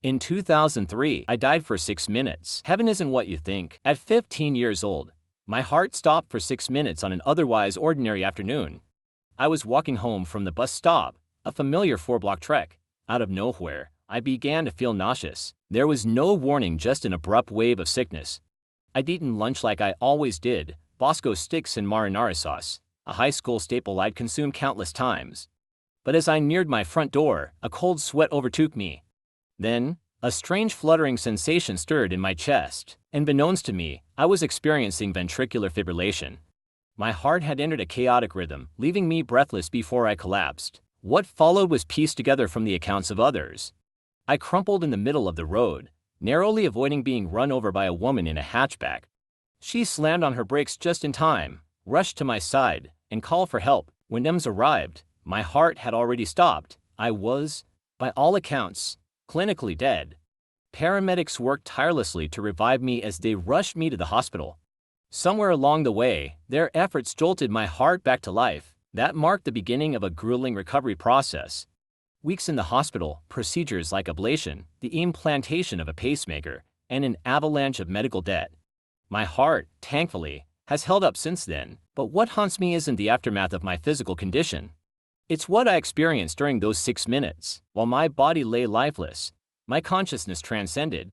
In 2003, I died for 6 minutes. Heaven isn't what you think. At 15 years old, my heart stopped for 6 minutes on an otherwise ordinary afternoon. I was walking home from the bus stop, a familiar 4-block trek. Out of nowhere, I began to feel nauseous. There was no warning, just an abrupt wave of sickness. I'd eaten lunch like I always did, Bosco sticks and marinara sauce, a high school staple I'd consumed countless times. But as I neared my front door, a cold sweat overtook me. Then, a strange fluttering sensation stirred in my chest, and beknownst to me, I was experiencing ventricular fibrillation. My heart had entered a chaotic rhythm, leaving me breathless before I collapsed. What followed was pieced together from the accounts of others. I crumpled in the middle of the road, narrowly avoiding being run over by a woman in a hatchback. She slammed on her brakes just in time, rushed to my side, and called for help. When EMS arrived, my heart had already stopped. I was, by all accounts, clinically dead. Paramedics worked tirelessly to revive me as they rushed me to the hospital. Somewhere along the way, their efforts jolted my heart back to life. That marked the beginning of a grueling recovery process. Weeks in the hospital, procedures like ablation, the implantation of a pacemaker, and an avalanche of medical debt. My heart, thankfully, has held up since then, but what haunts me isn't the aftermath of my physical condition. It's what I experienced during those 6 minutes. While my body lay lifeless, my consciousness transcended.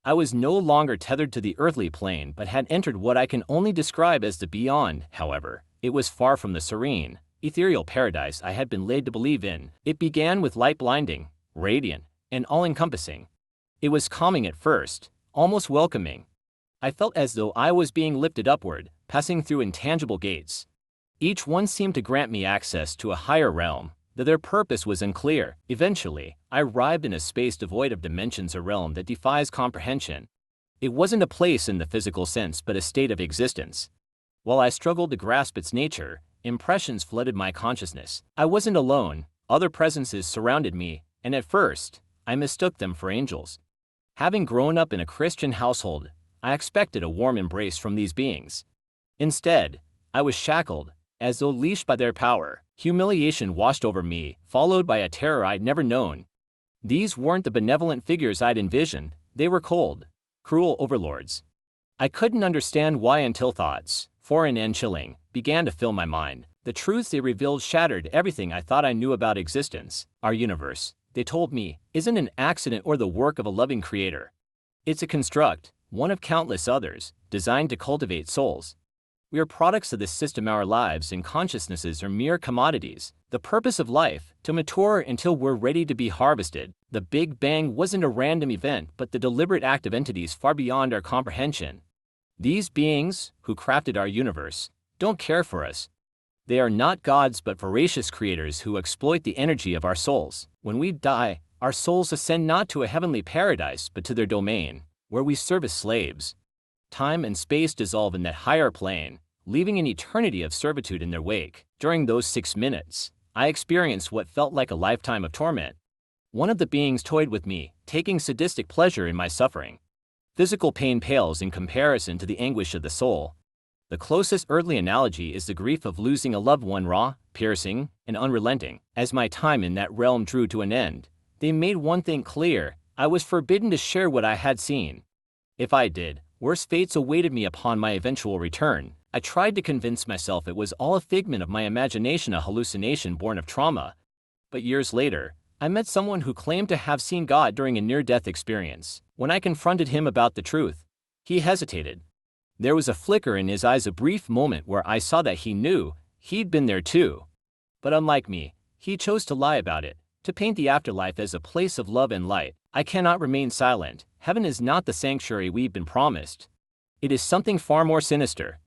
I was no longer tethered to the earthly plane but had entered what I can only describe as the beyond. However, it was far from the serene, ethereal paradise I had been led to believe in. It began with light blinding, radiant, and all-encompassing. It was calming at first, almost welcoming. I felt as though I was being lifted upward, passing through intangible gates. Each one seemed to grant me access to a higher realm, though their purpose was unclear. Eventually, I arrived in a space devoid of dimensions, a realm that defies comprehension. It wasn't a place in the physical sense but a state of existence. While I struggled to grasp its nature, impressions flooded my consciousness. I wasn't alone, other presences surrounded me, and at first, I mistook them for angels. Having grown up in a Christian household, I expected a warm embrace from these beings. Instead, I was shackled, as though leashed by their power. Humiliation washed over me, followed by a terror I'd never known. These weren't the benevolent figures I'd envisioned, they were cold, cruel overlords. I couldn't understand why until thoughts, foreign and chilling, began to fill my mind. The truths they revealed shattered everything I thought I knew about existence. Our universe, they told me, isn't an accident or the work of a loving creator. It's a construct, one of countless others, designed to cultivate souls. We are products of this system. Our lives and consciousnesses are mere commodities. The purpose of life, to mature until we're ready to be harvested. The Big Bang wasn't a random event but the deliberate act of entities far beyond our comprehension. These beings, who crafted our universe, don't care for us. They are not gods but voracious creators who exploit the energy of our souls. When we die, our souls ascend not to a heavenly paradise but to their domain, where we serve as slaves. Time and space dissolve in that higher plane, leaving an eternity of servitude in their wake. During those 6 minutes, I experienced what felt like a lifetime of torment. One of the beings toyed with me, taking sadistic pleasure in my suffering. Physical pain pales in comparison to the anguish of the soul. The closest earthly analogy is the grief of losing a loved one, raw, piercing, and unrelenting. As my time in that realm drew to an end, they made one thing clear: I was forbidden to share what I had seen. If I did, worse fates awaited me upon my eventual return. I tried to convince myself it was all a figment of my imagination, a hallucination born of trauma. But years later, I met someone who claimed to have seen God during a near-death experience. When I confronted him about the truth, he hesitated. There was a flicker in his eyes, a brief moment where I saw that he knew he'd been there too. But unlike me, he chose to lie about it, to paint the afterlife as a place of love and light. I cannot remain silent. Heaven is not the sanctuary we've been promised. It is something far more sinister.